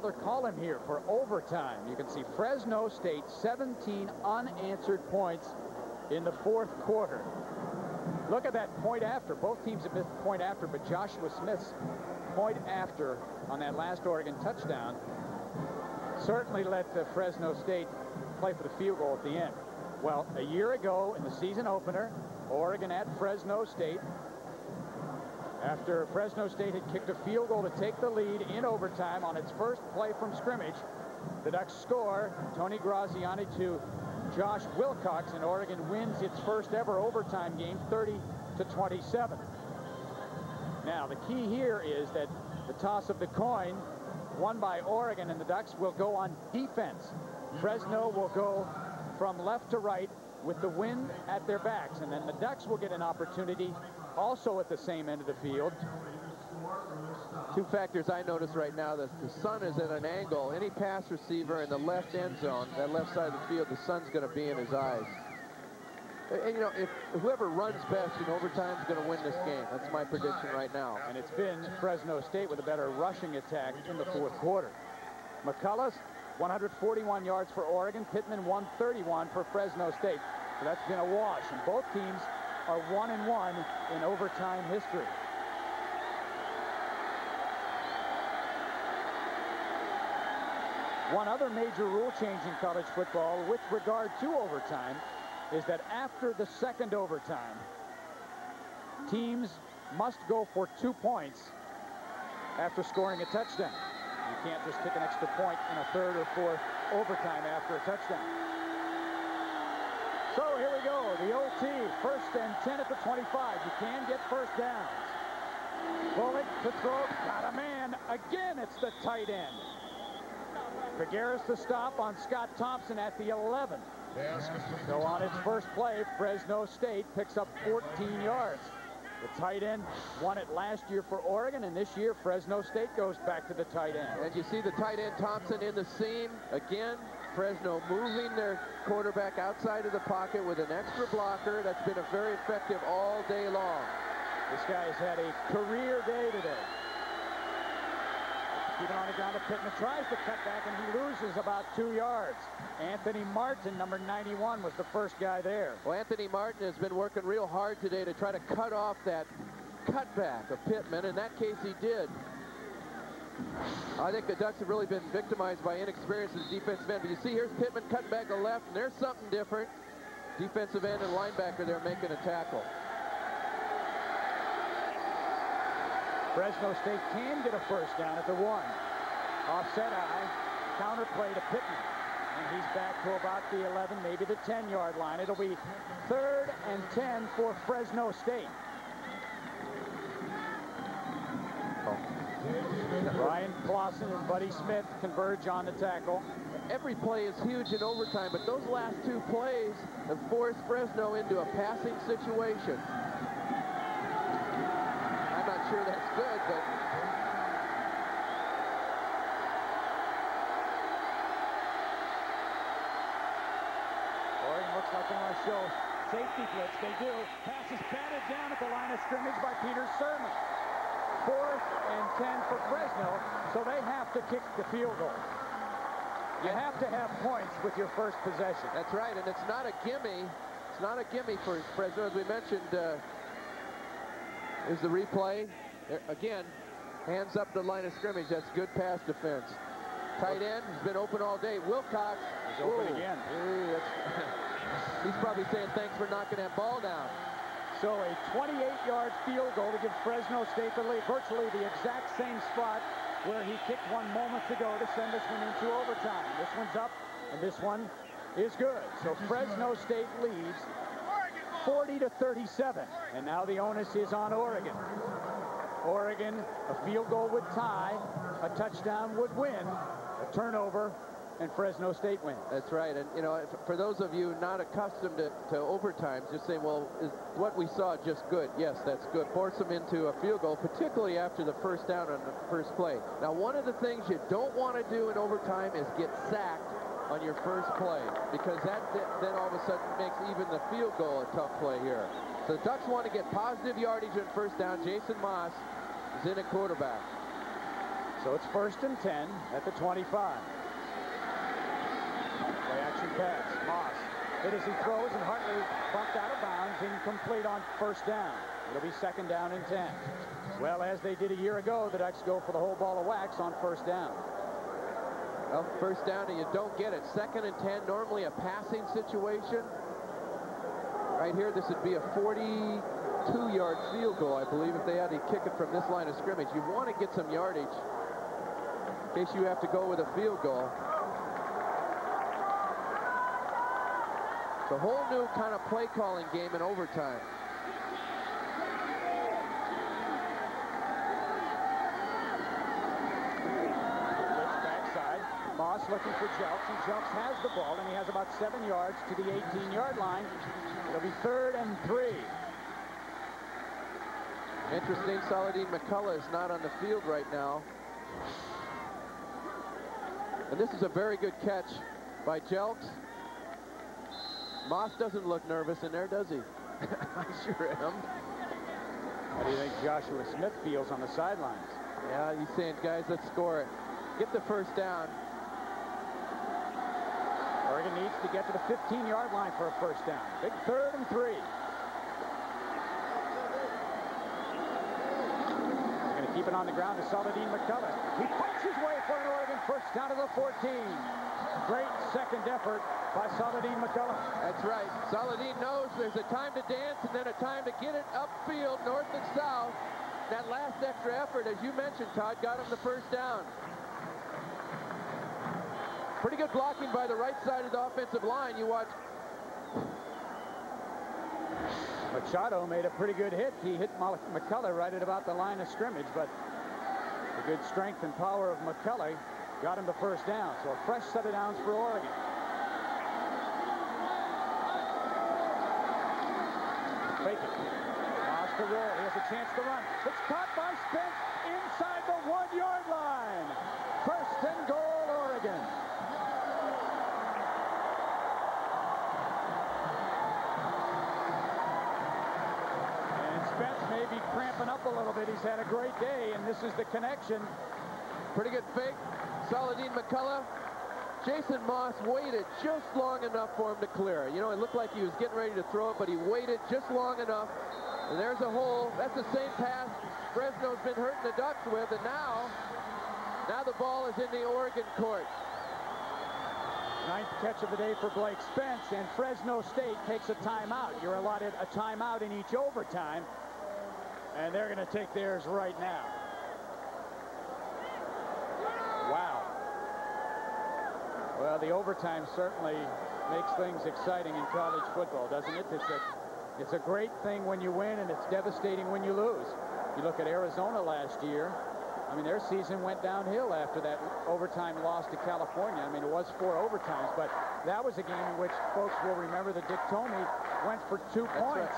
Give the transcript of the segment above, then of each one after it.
they're calling here for overtime. You can see Fresno State 17 unanswered points in the 4th quarter. Look at that point after. Both teams have missed point after, but Joshua Smith's point after on that last Oregon touchdown certainly let Fresno State play for the field goal at the end. Well, a year ago in the season opener, Oregon at Fresno State, after Fresno State had kicked a field goal to take the lead in overtime on its first play from scrimmage, the Ducks score. Tony Graziani to Josh Wilcox, and Oregon wins its first ever overtime game 30-27. Now the key here is that the toss of the coin won by Oregon, and the Ducks will go on defense. Fresno will go from left to right with the wind at their backs, and then the Ducks will get an opportunity also at the same end of the field. Two factors I notice right now: that the sun is at an angle. Any pass receiver in the left end zone, that left side of the field, the sun's going to be in his eyes. And you know, if whoever runs best in overtime is going to win this game. That's my prediction right now. And it's been Fresno State with a better rushing attack in the 4th quarter. McCullough, 141 yards for Oregon. Pittman, 131 for Fresno State. So that's been a wash, and both teams are 1-1 in overtime history. One other major rule change in college football with regard to overtime is that after the second overtime, teams must go for 2 points after scoring a touchdown. You can't just kick an extra point in a 3rd or 4th overtime after a touchdown. So here we go, the OT, 1st and 10 at the 25. You can get first downs. Bullock to throw, got a man. Again, it's the tight end. Figueres to stop on Scott Thompson at the 11. So on its first play, Fresno State picks up 14 yards. The tight end won it last year for Oregon, and this year Fresno State goes back to the tight end. And you see the tight end Thompson in the seam. Again, Fresno moving their quarterback outside of the pocket with an extra blocker. That's been a very effective all day long. This guy's had a career day today. Keeping on the ground to Pittman, tries to cut back, and he loses about 2 yards. Anthony Martin, number 91, was the first guy there. Well, Anthony Martin has been working real hard today to try to cut off that cutback of Pittman. In that case, he did. I think the Ducks have really been victimized by inexperience as defensive end. But you see, here's Pittman cutting back to left, and there's something different. Defensive end and linebacker there making a tackle. Fresno State can get a first down at the 1. Offset eye, counter play to Pittman. And he's back to about the 11, maybe the 10-yard line. It'll be 3rd and 10 for Fresno State. Ryan Clausen and Buddy Smith converge on the tackle. Every play is huge in overtime, but those last 2 plays have forced Fresno into a passing situation. I'm not sure that's good, but Oregon looks like they want to show safety blitz. They do. Pass is batted down at the line of scrimmage by Peter Sermon. 4th and 10 for Fresno, so they have to kick the field goal. You have to have points with your first possession. That's right, and it's not a gimme. It's not a gimme for Fresno, as we mentioned. Is the replay. Again, hands up the line of scrimmage. That's good pass defense. Tight end has been open all day. Wilcox is open again. He's probably saying thanks for knocking that ball down. So a 28-yard field goal to give Fresno State the lead. Virtually the exact same spot where he kicked one moments ago to send this one into overtime. This one's up, and this one is good. So Fresno State leads 40-37, and now the onus is on Oregon. Oregon, a field goal would tie, a touchdown would win, a turnover, and Fresno State wins. That's right, and you know, for those of you not accustomed to overtimes, just saying, well, is what we saw just good? Yes, that's good. Force them into a field goal, particularly after the first down on the first play. Now, one of the things you don't want to do in overtime is get sacked on your first play, because that then all of a sudden makes even the field goal a tough play here. So the Ducks want to get positive yardage on first down. Jason Maas is in at quarterback. So it's 1st and 10 at the 25. Play action pass. Maas hit as he throws, and Hartley bumped out of bounds, incomplete on 1st down. It'll be 2nd down and 10. Well, as they did a year ago, the Ducks go for the whole ball of wax on 1st down. Well, 1st down and you don't get it. 2nd and 10, normally a passing situation. Right here, this would be a 42-yard field goal, I believe, if they had to kick it from this line of scrimmage. You want to get some yardage in case you have to go with a field goal. It's a whole new kind of play calling game in overtime. Maas looking for Jelks, and Jelks has the ball, and he has about 7 yards to the 18-yard line. It'll be 3rd and 3. Interesting, Saladin McCullough is not on the field right now. And this is a very good catch by Jelks. Maas doesn't look nervous in there, does he? I sure am. How do you think Joshua Smith feels on the sidelines? Yeah, he's saying, guys, let's score it. Get the 1st down. Oregon needs to get to the 15-yard line for a 1st down. Big 3rd and 3. They're going to keep it on the ground to Saladin McCullough. He fights his way for an Oregon 1st down to the 14. Great second effort by Saladin McCullough. That's right. Saladin knows there's a time to dance and then a time to get it upfield, north and south. That last extra effort, as you mentioned, Todd, got him the 1st down. Pretty good blocking by the right side of the offensive line. You watch. Machado made a pretty good hit. He hit McCullough right at about the line of scrimmage, but the good strength and power of McCullough got him the 1st down. So a fresh set of downs for Oregon. Fake it. Maas to roll. He has a chance to run. It's caught by Spence inside the 1-yard line. 1st and goal, Oregon. Spence may be cramping up a little bit. He's had a great day, and this is the connection. Pretty good fake. Saladin McCullough. Jason Maas waited just long enough for him to clear it. You know, it looked like he was getting ready to throw it, but he waited just long enough. And there's a hole. That's the same pass Fresno's been hurting the Ducks with, and now the ball is in the Oregon court. 9th catch of the day for Blake Spence, and Fresno State takes a timeout. You're allotted a timeout in each overtime, and they're going to take theirs right now. Wow. Well, the overtime certainly makes things exciting in college football, doesn't it? It's a great thing when you win, and it's devastating when you lose. You look at Arizona last year. I mean, their season went downhill after that overtime loss to California. I mean, it was 4 overtimes, but that was a game in which folks will remember that Dick Tomey went for 2 points.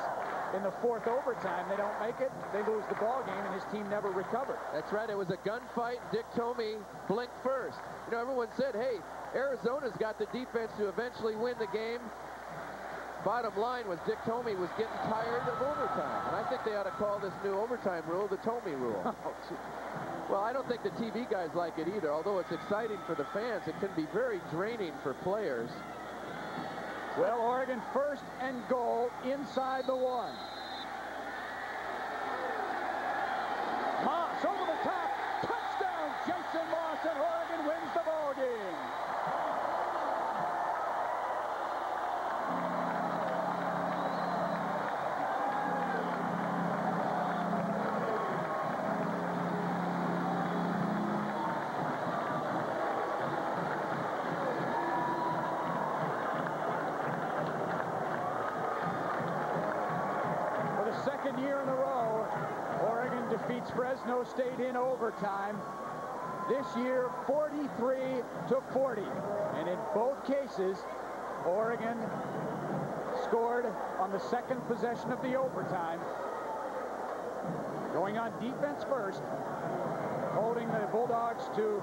In the 4th overtime, they don't make it. They lose the ball game, and his team never recovered. That's right. It was a gunfight. Dick Tomey blinked first. You know, everyone said, hey, Arizona's got the defense to eventually win the game. Bottom line was Dick Tomey was getting tired of overtime. And I think they ought to call this new overtime rule the Tomey rule. Well, I don't think the TV guys like it either. Although it's exciting for the fans, it can be very draining for players. Well, Oregon 1st and goal inside the 1. Maas over the top. Touchdown, Jason Maas, and Oregon wins the ball game. Year in a row, Oregon defeats Fresno State in overtime. This year, 43-40. And in both cases, Oregon scored on the 2nd possession of the overtime. Going on defense first, holding the Bulldogs to,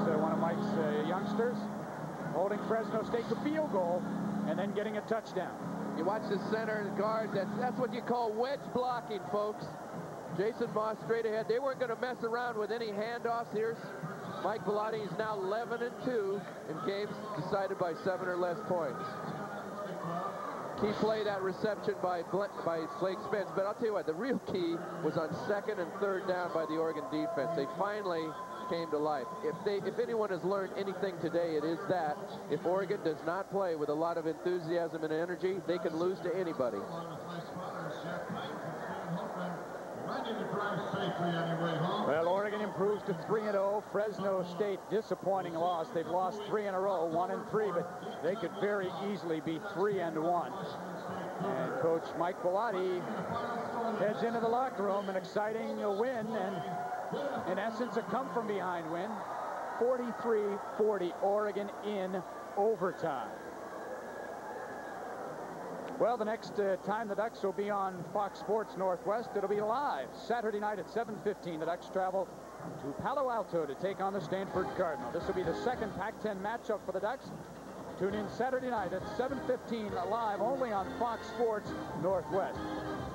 there's one of Mike's youngsters, holding Fresno State to field goal, and then getting a touchdown. You watch the center guards, that's what you call wedge blocking, folks. Jason Maas straight ahead. They weren't going to mess around with any handoffs. Here's Mike Bellotti. He's now 11-2 in games decided by 7 or less points. Key play, that reception by Blake Spence. But I'll tell you what, the real key was on 2nd and 3rd down by the Oregon defense. They finally came to life. If anyone has learned anything today, it is that if Oregon does not play with a lot of enthusiasm and energy, they can lose to anybody. Well, Oregon improves to 3-0. Fresno State, disappointing loss. They've lost 3 in a row, 1-3, but they could very easily be 3-1. And Coach Mike Bellotti heads into the locker room, an exciting win, and in essence, a come-from-behind win. 43-40, Oregon in overtime. Well, the next time the Ducks will be on Fox Sports Northwest, it'll be live Saturday night at 7:15. The Ducks travel to Palo Alto to take on the Stanford Cardinal. This will be the second Pac-10 matchup for the Ducks. Tune in Saturday night at 7:15 live only on Fox Sports Northwest.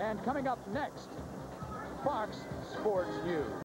And coming up next, Fox Sports News.